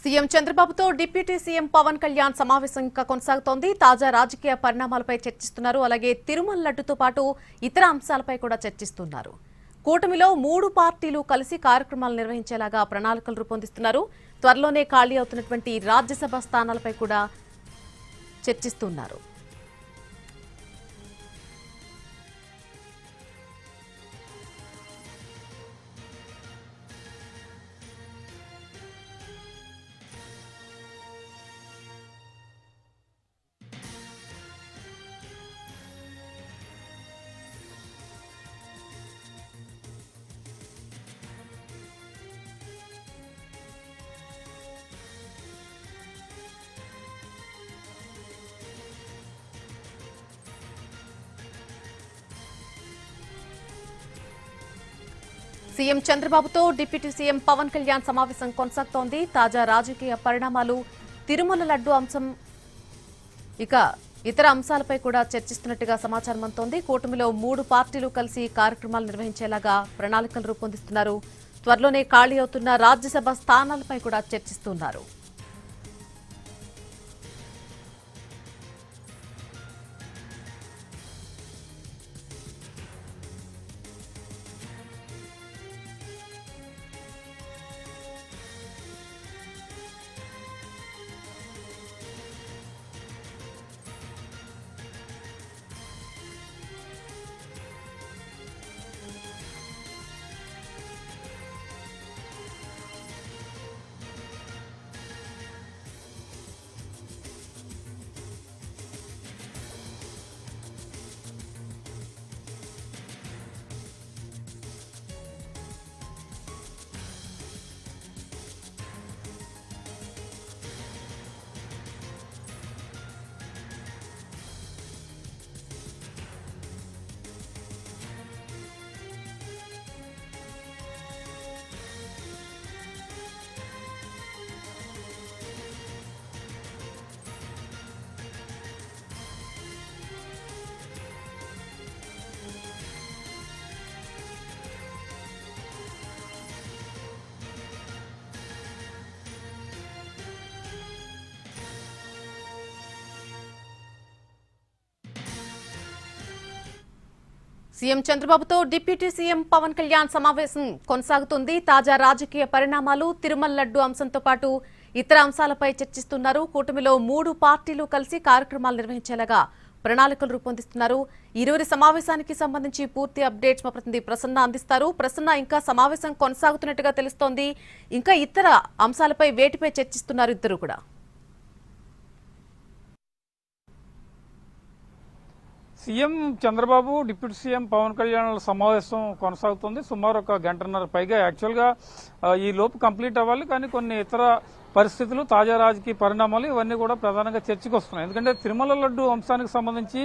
CM చంద్రబాబుతో deputy CM Pawan Kalyan సమావేశం ఇంకా కొనసాగుతోంది. తాజా రాజకీయ పరిణామాలపై చర్చిస్తున్నారు. అలాగే తిరుమల లడ్డుతో పాటు ఇతర అంశాలపై కూడా చర్చిస్తున్నారు. కూటమిలో 3 పార్టీలు కలిసి కార్యక్రమాలు నిర్వహించేలాగా ప్రణాళికలు రూపొందిస్తున్నారు. త్వరలోనే ఖాళీ అవుతున్నటువంటి రాజ్యసభ స్థానాలపై కూడా చర్చిస్తున్నారు. సీఎం చంద్రబాబుతో డిప్యూటీ సీఎం పవన్ కళ్యాణ్ సమావేశం కొనసాగుతోంది. తాజా రాజకీయ పరిణామాలు, తిరుమల లడ్డు అంశం, ఇక ఇతర అంశాలపై కూడా చర్చిస్తున్నట్టుగా సమాచారం అందుతోంది. కూటమిలో 3 పార్టీలు కలిసి కార్యక్రమాలు నిర్వహించేలాగా ప్రణాళికలు రూపొందిస్తున్నారు. త్వరలోనే ఖాళీ అవుతున్న రాజ్యసభ స్థానాలపై కూడా చర్చిస్తున్నారు. సీఎం చంద్రబాబుతో డిప్యూటీ సీఎం పవన్ కళ్యాణ్ సమావేశం కొనసాగుతుంది. తాజా రాజకీయ పరిణామాలు, తిరుమల లడ్డు అంశంతో పాటు ఇతర అంశాలపై చర్చిస్తున్నారు. కూటమిలో 3 పార్టీలు కలిసి కార్యక్రమాలు నిర్వహించేలాగా ప్రణాళికలు రూపొందిస్తున్నారు. ఇరువురి సమావేశానికి సంబంధించి పూర్తి అప్డేట్స్ మా ప్రతినిధి ప్రసన్న అందిస్తారు. ప్రసన్న, ఇంకా సమావేశం కొనసాగుతున్నట్టుగా తెలుస్తోంది. ఇంకా ఇతర అంశాలపై వేటిపై చర్చిస్తున్నారు ఇద్దరు కూడా? CM Chandrababu, deputy CM Pawan Kalyan సమావేశం కొనసాగుతుంది. సుమారు 1 గంటన్నర పైగా. యాక్చువల్గా ఈ లోపు కంప్లీట్ అవ్వాలి, కానీ కొన్ని ఇతర పరిస్థితులు, తాజా రాజకీయ పరిణామాలు ఇవన్నీ కూడా ప్రధానంగా చర్చకు వస్తున్నాయి. ఎందుకంటే తిరుమల లడ్డు అంశానికి సంబంధించి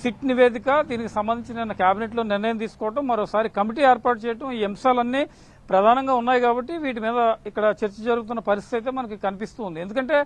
సిట్ నివేదిక, దీనికి సంబంధించి నిన్న కేబినెట్లో నిర్ణయం తీసుకోవడం, మరోసారి కమిటీ ఏర్పాటు చేయడం, ఈ అంశాలన్నీ ప్రధానంగా ఉన్నాయి. కాబట్టి వీటి మీద ఇక్కడ చర్చ జరుగుతున్న పరిస్థితి అయితే మనకి కనిపిస్తూ ఉంది. ఎందుకంటే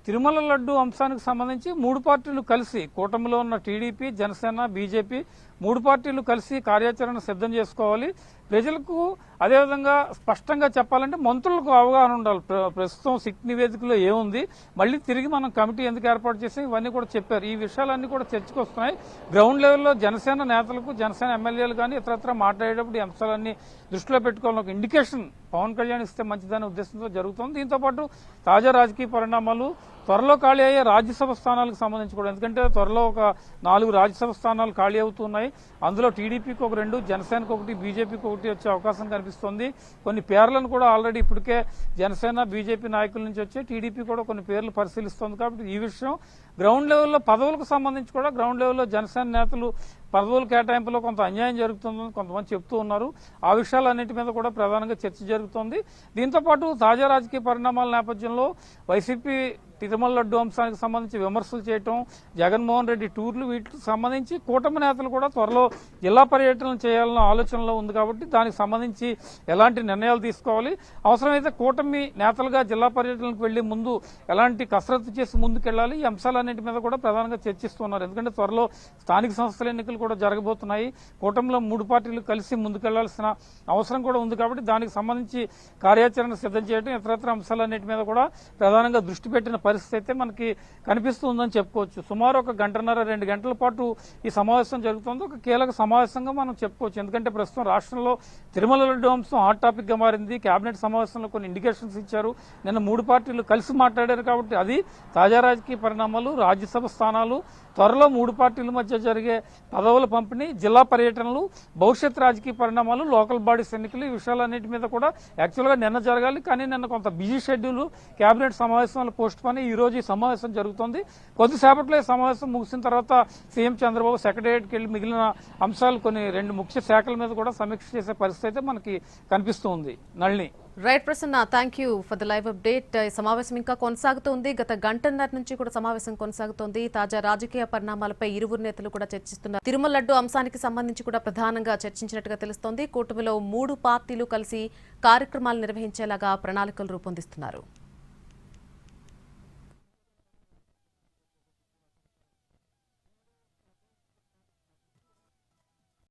తిరుమల లడ్డు అంశానికి సంబంధించి 3 పార్టీలు కలిసి, కూటమిలో ఉన్న టీడీపీ, జనసేన, బీజేపీ 3 పార్టీలు కలిసి కార్యాచరణ సిద్ధం చేసుకోవాలి. ప్రజలకు అదేవిధంగా స్పష్టంగా చెప్పాలంటే మంత్రులకు అవగాహన ఉండాలి. ప్రస్తుతం సిట్ నివేదికలో ఏముంది, మళ్ళీ తిరిగి మనం కమిటీ ఎందుకు ఏర్పాటు చేసి ఇవన్నీ కూడా చెప్పారు. ఈ విషయాలన్నీ కూడా చర్చకు వస్తున్నాయి. గ్రౌండ్ లెవెల్లో జనసేన నేతలకు, జనసేన ఎమ్మెల్యేలు కానీ ఇతరత్ర మాట్లాడేటప్పుడు ఈ అంశాలన్నీ దృష్టిలో పెట్టుకోవాలని ఒక ఇండికేషన్ పవన్ కళ్యాణ్ ఇస్తే మంచిదనే ఉద్దేశంతో జరుగుతుంది. దీంతో పాటు తాజా రాజకీయ పరిణామాలు, త్వరలో ఖాళీ అయ్యే రాజ్యసభ స్థానాలకు సంబంధించి కూడా, ఎందుకంటే త్వరలో ఒక 4 రాజ్యసభ స్థానాలు ఖాళీ అవుతున్నాయి. అందులో టీడీపీకి 2, జనసేనకు 1, బీజేపీకి 1 వచ్చే అవకాశం కనిపిస్తోంది. కొన్ని పేర్లను కూడా ఆల్రెడీ ఇప్పటికే జనసేన, బీజేపీ నాయకుల నుంచి వచ్చే టీడీపీ కూడా కొన్ని పేర్లు పరిశీలిస్తోంది. కాబట్టి ఈ విషయం గ్రౌండ్ లెవెల్లో పదవులకు సంబంధించి కూడా గ్రౌండ్ లెవెల్లో జనసేన నేతలు పదవుల కేటాయింపులో కొంత అన్యాయం జరుగుతుందని కొంతమంది చెప్తూ ఉన్నారు. ఆ విషయాలన్నింటి మీద కూడా ప్రధానంగా చర్చ జరుగుతోంది. దీంతో పాటు తాజా రాజకీయ పరిణామాల నేపథ్యంలో వైసీపీ తిరుమల లడ్డు అంశానికి సంబంధించి విమర్శలు చేయటం, జగన్మోహన్ రెడ్డి టూర్లు, వీటికి సంబంధించి కూటమి నేతలు కూడా త్వరలో జిల్లా పర్యటనలు చేయాలన్న ఆలోచనలో ఉంది కాబట్టి దానికి సంబంధించి ఎలాంటి నిర్ణయాలు తీసుకోవాలి, అవసరమైతే కూటమి నేతలుగా జిల్లా పర్యటనకు వెళ్లే ముందు ఎలాంటి కసరత్తు చేసి ముందుకెళ్లాలి, ఈ అంశాలన్నింటి మీద కూడా ప్రధానంగా చర్చిస్తున్నారు. ఎందుకంటే త్వరలో స్థానిక సంస్థల ఎన్నికలు కూడా జరగబోతున్నాయి. కూటమిలో 3 పార్టీలు కలిసి ముందుకెళ్లాల్సిన అవసరం కూడా ఉంది కాబట్టి దానికి సంబంధించి కార్యాచరణ సిద్ధం చేయడం, ఇతరత్ర అంశాలన్నింటి మీద కూడా ప్రధానంగా దృష్టి పెట్టిన పరిస్థితి అయితే మనకి కనిపిస్తుందని చెప్పుకోవచ్చు. సుమారు 1 గంటన్నర 2 గంటల పాటు ఈ సమావేశం జరుగుతుంది. ఒక కీలక సమావేశంగా మనం చెప్పుకోవచ్చు. ఎందుకంటే ప్రస్తుతం రాష్ట్రంలో తిరుమల లడ్డు అంశం హాట్ టాపిక్ గా మారింది. కేబినెట్ సమావేశంలో కొన్ని ఇండికేషన్స్ ఇచ్చారు. నిన్న 3 పార్టీలు కలిసి మాట్లాడారు కాబట్టి అది తాజా రాజకీయ పరిణామాలు, రాజ్యసభ స్థానాలు, త్వరలో 3 పార్టీల మధ్య జరిగే పదవుల పంపిణీ, జిల్లా పర్యటనలు, భవిష్యత్ రాజకీయ పరిణామాలు, లోకల్ బాడీస్ ఎన్నికలు, ఈ విషయాలన్నింటి మీద కూడా యాక్చువల్గా నిన్న జరగాలి. కానీ నిన్న కొంత బిజీ షెడ్యూల్, కేబినెట్ సమావేశంలో పోస్ట్ పోని ఈ రోజు ఈ సమావేశం జరుగుతోంది. కొద్దిసేపట్లో ఈ సమావేశం ముగిసిన తర్వాత సీఎం చంద్రబాబు సెక్రటేరియట్కి వెళ్లి మిగిలిన అంశాలు కొన్ని 2 ముఖ్య శాఖల మీద కూడా సమీక్ష చేసే పరిస్థితి అయితే మనకి కనిపిస్తుంది. Nalini. Right Prasanna, thank you for the live update. ఈ సమావేశం ఇంకా కొనసాగుతోంది. గత గంటన్నర నుంచి కూడా సమావేశం కొనసాగుతోంది. తాజా రాజకీయ పరిణామాలపై ఇరువురు నేతలు కూడా చర్చిస్తున్నారు. తిరుమల లడ్డు అంశానికి సంబంధించి కూడా ప్రధానంగా చర్చించినట్టుగా తెలుస్తోంది. కూటమిలో 3 పార్టీలు కలిసి కార్యక్రమాలు నిర్వహించేలాగా ప్రణాళికలు రూపొందిస్తున్నారు.